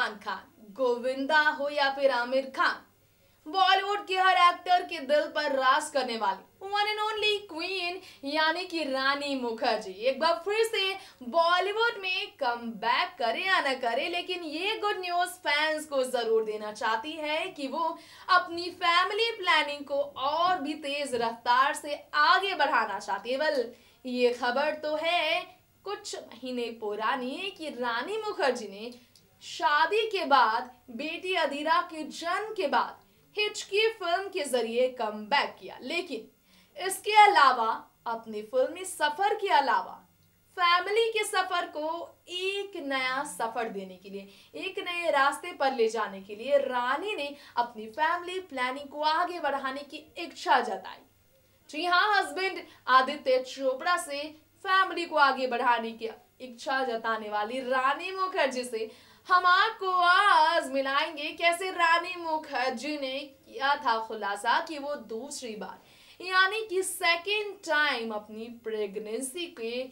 सलमान खान, गोविंदा हो या फिर आमिर खान, बॉलीवुड के हर एक्टर के दिल पर राज करने वाली वन एंड ओनली क्वीन यानी कि रानी मुखर्जी एक बार फिर से बॉलीवुड में कम बैक करे या न करे, लेकिन ये गुड न्यूज फैंस को जरूर देना चाहती है कि वो अपनी फैमिली प्लानिंग को और भी तेज रफ्तार से आगे बढ़ाना चाहती है। वेल, ये खबर तो है कुछ महीने पुरानी कि रानी मुखर्जी ने शादी के बाद बेटी अदीरा के जन्म के बाद हिचकी फिल्म के जरिए कमबैक किया, लेकिन इसके अलावा अपने फिल्मी सफर के अलावा फैमिली के सफर को एक नया सफर देने के लिए, एक नए रास्ते पर ले जाने के लिए रानी ने अपनी फैमिली प्लानिंग को आगे बढ़ाने की इच्छा जताई। जी हाँ, हस्बैंड आदित्य चोपड़ा से फैमिली को आगे बढ़ाने की इच्छा जताने वाली रानी मुखर्जी से हम आपको आज मिलाएंगे कैसे रानी मुखर्जी ने किया था खुलासा कि वो दूसरी बार यानी कि सेकेंड टाइम अपनी प्रेगनेंसी के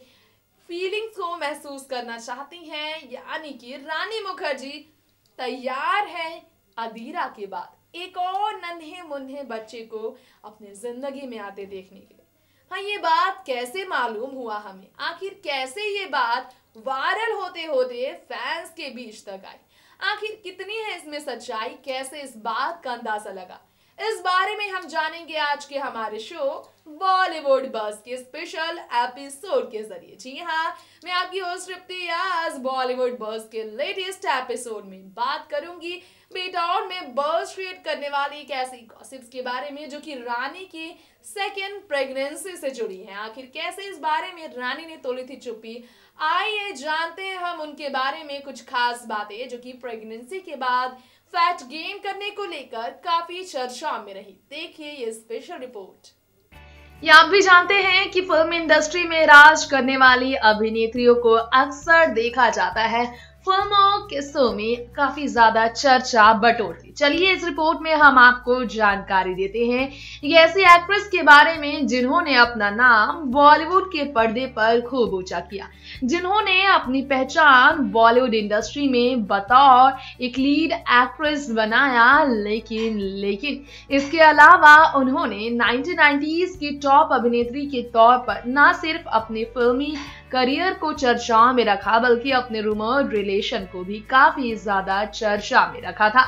फीलिंग्स को महसूस करना चाहती हैं, यानी कि रानी मुखर्जी तैयार है अदीरा के बाद एक और नन्हे मुन्ने बच्चे को अपने जिंदगी में आते देखने के लिए। हाँ, ये बात कैसे मालूम हुआ हमें, आखिर कैसे ये बात वायरल होते होते फैंस के बीच तक आई, आखिर कितनी है इसमें सच्चाई, कैसे इस बात का अंदाजा लगा, इस बारे में हम जानेंगे आज के हमारे शो बॉलीवुड बज़ के स्पेशल एपिसोड के जरिए। जी हाँ, मैं आपकी होस्ट तृप्ति आज बॉलीवुड बज़ के लेटेस्ट एपिसोड में बात करूंगी बेटौर में बज़ क्रिएट करने वाली एक ऐसी गॉसिप्स के बारे में जो कि रानी की सेकेंड प्रेगनेंसी से जुड़ी है। आखिर कैसे इस बारे में रानी ने तोड़ी थी चुप्पी, आइए जानते हैं हम उनके बारे में कुछ खास बातें जो कि प्रेगनेंसी के बाद फैट गेन करने को लेकर काफी चर्चा में रही। देखिए ये स्पेशल रिपोर्ट। ये आप भी जानते हैं कि फिल्म इंडस्ट्री में राज करने वाली अभिनेत्रियों को अक्सर देखा जाता है फिल्मों किस्सों में काफी ज्यादा चर्चा बटोरती। चलिए इस रिपोर्ट में हम आपको जानकारी देते हैं ये ऐसी एक्ट्रेस के बारे में जिन्होंने अपना नाम बॉलीवुड के पर्दे पर खूब ऊंचा किया, जिन्होंने अपनी पहचान बॉलीवुड इंडस्ट्री में बतौर एक लीड एक्ट्रेस बनाया, लेकिन इसके अलावा उन्होंने 1990s की टॉप अभिनेत्री के तौर पर न सिर्फ अपने फिल्मी करियर को चर्चा में रखा बल्कि अपने रूमर्ड रिलेशन को भी काफी ज्यादा चर्चा में रखा था।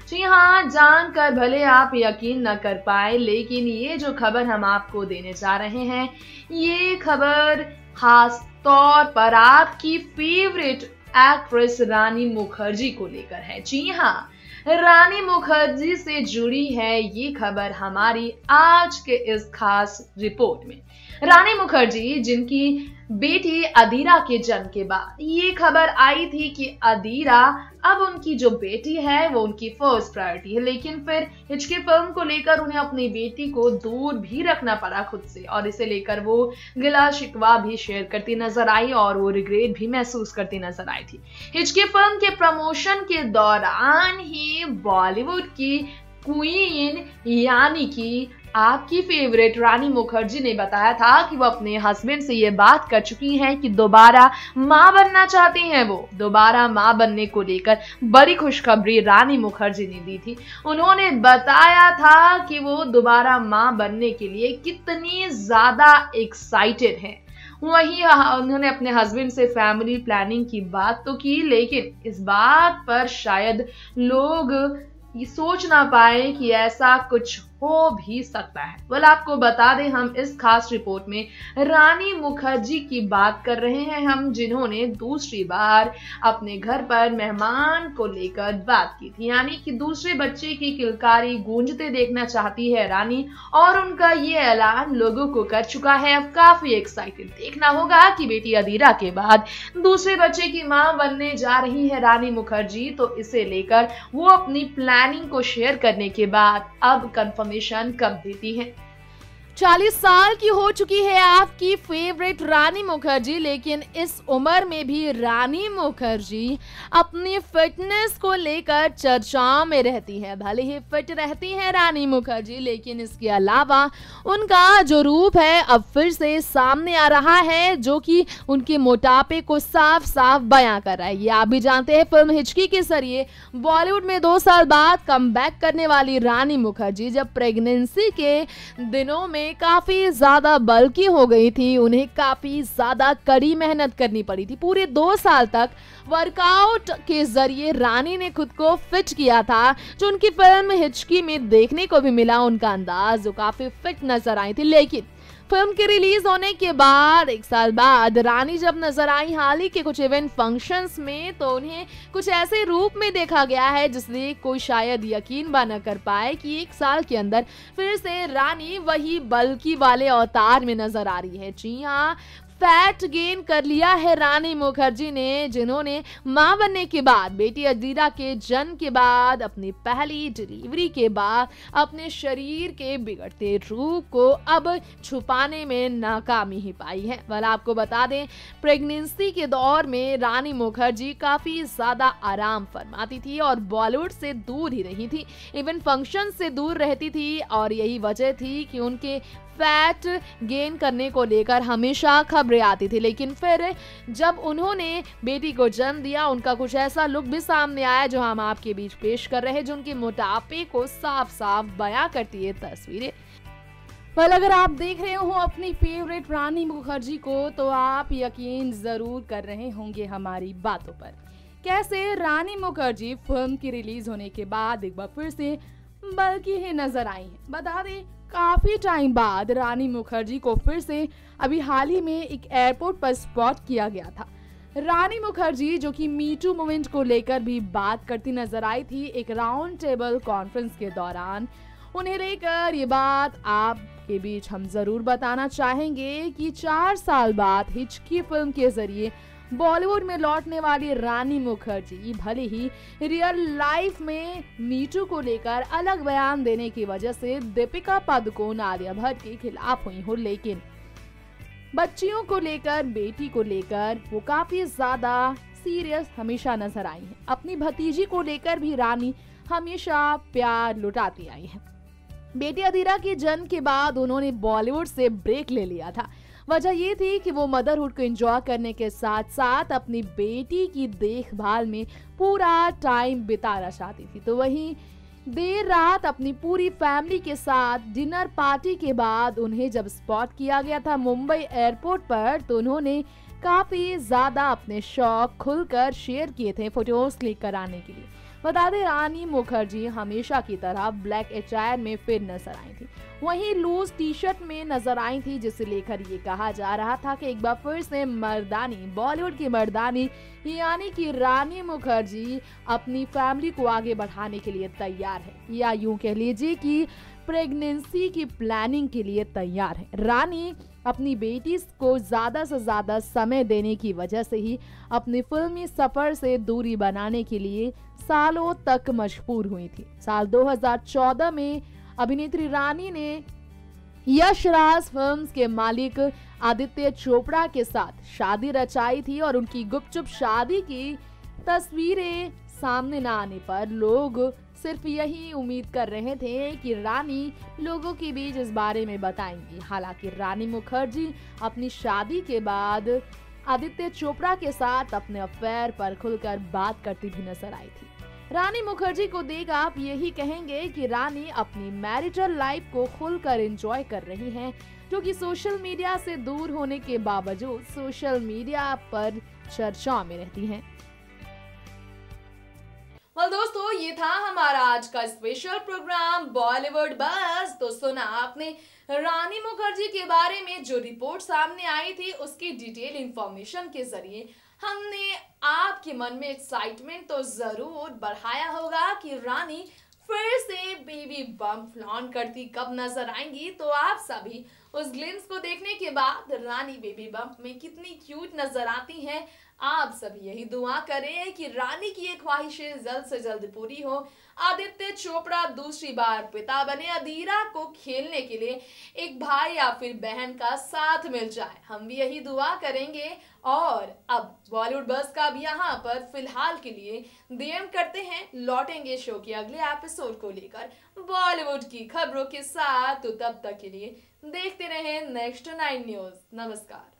जी हाँ, जानकर भले आप यकीन न कर पाए, लेकिन ये जो खबर हम आपको देने जा रहे हैं ये खबर खास तौर पर आपकी फेवरेट एक्ट्रेस रानी मुखर्जी को लेकर है। जी हाँ, रानी मुखर्जी से जुड़ी है ये खबर हमारी आज के इस खास रिपोर्ट में। रानी मुखर्जी जिनकी बेटी अदीरा के जन्म के बाद ये खबर आई थी कि अदीरा अब उनकी जो बेटी है वो उनकी फर्स्ट प्रायोरिटी है, लेकिन फिर हिचकी फिल्म को लेकर उन्हें अपनी बेटी को दूर भी रखना पड़ा खुद से और इसे लेकर वो गिला शिकवा भी शेयर करती नजर आई और वो रिग्रेट भी महसूस करती नजर आई थी। हिचकी फिल्म के प्रमोशन के दौरान ही बॉलीवुड की क्वीन यानी कि आपकी फेवरेट रानी मुखर्जी ने बताया था कि वो अपने हस्बैंड से ये बात कर चुकी हैं कि दोबारा मां बनना चाहती हैं। वो दोबारा मां बनने को लेकर बड़ी खुशखबरी रानी मुखर्जी ने दी थी। उन्होंने बताया था कि वो दोबारा मां बनने के लिए कितनी ज्यादा एक्साइटेड हैं। वहीं उन्होंने अपने हस्बैंड से फैमिली प्लानिंग की बात तो की, लेकिन इस बात पर शायद लोग ये सोच ना पाए कि ऐसा कुछ हो भी सकता है। वेल, आपको बता दें हम इस खास रिपोर्ट में रानी मुखर्जी की बात कर रहे हैं हम, जिन्होंने दूसरी बार अपने घर पर मेहमान को लेकर बात की थी, यानी कि दूसरे बच्चे की किलकारी गूंजते देखना चाहती है रानी और उनका ये ऐलान लोगों को कर चुका है। अब काफी एक्साइटेड देखना होगा कि बेटी अदीरा के बाद दूसरे बच्चे की मां बनने जा रही है रानी मुखर्जी, तो इसे लेकर वो अपनी प्लानिंग को शेयर करने के बाद अब कंफर्मेशन कब देती है। 40 साल की हो चुकी है आपकी फेवरेट रानी मुखर्जी, लेकिन इस उम्र में भी रानी मुखर्जी अपनी फिटनेस को लेकर चर्चाओं में रहती हैं। भले ही फिट रहती हैं रानी मुखर्जी, लेकिन इसके अलावा उनका जो रूप है अब फिर से सामने आ रहा है, जो कि उनके मोटापे को साफ साफ बयां कर रहा है। ये आप भी जानते हैं, फिल्म हिचकी के जरिए बॉलीवुड में 2 साल बाद कमबैक करने वाली रानी मुखर्जी जब प्रेगनेंसी के दिनों में काफी ज्यादा बल्की हो गई थी, उन्हें काफी ज्यादा कड़ी मेहनत करनी पड़ी थी। पूरे 2 साल तक वर्कआउट के जरिए रानी ने खुद को फिट किया था, जो उनकी फिल्म हिचकी में देखने को भी मिला। उनका अंदाज जो काफी फिट नजर आई थी, लेकिन फिल्म के रिलीज होने के बाद 1 साल बाद रानी जब नजर आई हाल ही के कुछ इवेंट फंक्शंस में, तो उन्हें कुछ ऐसे रूप में देखा गया है जिससे कोई शायद यकीन न कर पाए कि 1 साल के अंदर फिर से रानी वही बल्कि वाले अवतार में नजर आ रही है। जी हाँ, फैट गेन कर लिया है रानी मुखर्जी ने, जिन्होंने मां बनने के बाद, बेटी अदीरा के जन्म के बाद, अपनी पहली डिलीवरी के बाद अपने शरीर के बिगड़ते रूप को अब छुपाने में नाकामी ही पाई है। वाल आपको बता दें, प्रेगनेंसी के दौर में रानी मुखर्जी काफी ज्यादा आराम फरमाती थी और बॉलीवुड से दूर ही रही थी, इवन फंक्शन से दूर रहती थी, और यही वजह थी कि उनके फैट गेन करने को लेकर हमेशा खबरें आती थी। लेकिन फिर जब उन्होंने बेटी को जन्म दिया, उनका कुछ ऐसा लुक भी सामने आया जो हम आपके बीच पेश कर रहे हैं, जो उनके मोटापे को साफ साफ बयां करती है तस्वीरें। पर अगर आप देख रहे हो अपनी फेवरेट रानी मुखर्जी को, तो आप यकीन जरूर कर रहे होंगे हमारी बातों पर। कैसे रानी मुखर्जी फिल्म की रिलीज होने के बाद एक बार फिर से बल्कि ही नजर आई है। बता दें, काफी टाइम बाद रानी मुखर्जी को फिर से अभी हाल ही में एक एयरपोर्ट पर स्पॉट किया गया था। रानी मुखर्जी जो कि मी टू मूवमेंट को लेकर भी बात करती नजर आई थी एक राउंड टेबल कॉन्फ्रेंस के दौरान। उन्हें लेकर ये बात आपके बीच हम जरूर बताना चाहेंगे कि 4 साल बाद हिचकी फिल्म के जरिए बॉलीवुड में लौटने वाली रानी मुखर्जी भले ही रियल लाइफ में मीटू को लेकर अलग बयान देने की वजह से दीपिका पादुकोण, आलिया भट्ट के खिलाफ हुई हो, लेकिन बच्चियों को लेकर, बेटी को लेकर वो काफी ज्यादा सीरियस हमेशा नजर आई है। अपनी भतीजी को लेकर भी रानी हमेशा प्यार लुटाती आई है। बेटी अदीरा के जन्म के बाद उन्होंने बॉलीवुड से ब्रेक ले लिया था। वजह ये थी कि वो मदरहुड को एंजॉय करने के साथ साथ अपनी बेटी की देखभाल में पूरा टाइम बिताना चाहती थी। तो वहीं देर रात अपनी पूरी फैमिली के साथ डिनर पार्टी के बाद उन्हें जब स्पॉट किया गया था मुंबई एयरपोर्ट पर, तो उन्होंने काफी ज्यादा अपने शौक खुलकर शेयर किए थे फोटोज क्लिक कराने के लिए। बता दें, रानी मुखर्जी हमेशा की तरह ब्लैक अटायर में फिर नजर आई थी। वहीं लूज टी शर्ट में नजर आई थी, जिसे लेकर ये कहा जा रहा था कि एक बार फिर से मर्दानी, बॉलीवुड की मर्दानी यानी कि रानी मुखर्जी अपनी फैमिली को आगे बढ़ाने के लिए तैयार है, या यूं कह लीजिए कि प्रेगनेंसी की प्लानिंग के लिए तैयार है। रानी अपनी बेटी को ज्यादा से ज्यादा समय देने की वजह से ही अपनी फिल्मी सफर से दूरी बनाने के लिए सालों तक मजबूर हुई थी। साल 2014 में अभिनेत्री रानी ने यश राज फिल्म्स के मालिक आदित्य चोपड़ा के साथ शादी रचाई थी, और उनकी गुपचुप शादी की तस्वीरें सामने न आने पर लोग सिर्फ यही उम्मीद कर रहे थे कि रानी लोगों के बीच इस बारे में बताएंगी। हालांकि रानी मुखर्जी अपनी शादी के बाद आदित्य चोपड़ा के साथ अपने अफेयर पर खुलकर बात करती भी नजर आई थी। रानी मुखर्जी को देख आप यही कहेंगे कि रानी अपनी मैरिटल लाइफ को खुलकर एंजॉय कर रही हैं, जो कि सोशल मीडिया से दूर होने के बावजूद सोशल मीडिया पर चर्चा में रहती हैं। दोस्तों, ये था हमारा आज का स्पेशल प्रोग्राम बॉलीवुड बस। तो सुना आपने रानी मुखर्जी के बारे में जो रिपोर्ट सामने आई थी, उसकी डिटेल इंफॉर्मेशन के जरिए हमने आपके मन में एक्साइटमेंट तो जरूर बढ़ाया होगा कि रानी फिर से बेबी बम्प फ्लॉन्ट करती कब नजर आएंगी। तो आप सभी उस ग्लिम्स को देखने के बाद रानी बेबी बम्प में कितनी क्यूट नजर आती हैं, आप सभी यही दुआ करें कि रानी की ये ख्वाहिशें जल्द से जल्द पूरी हो। आदित्य चोपड़ा दूसरी बार पिता बने, अधीरा को खेलने के लिए एक भाई या फिर बहन का साथ मिल जाए, हम भी यही दुआ करेंगे। और अब बॉलीवुड बस का भी यहाँ पर फिलहाल के लिए डीएम करते हैं, लौटेंगे शो के अगले एपिसोड को लेकर बॉलीवुड की खबरों के साथ। तो तब तक के लिए देखते रहें नेक्स्ट 9 न्यूज। नमस्कार।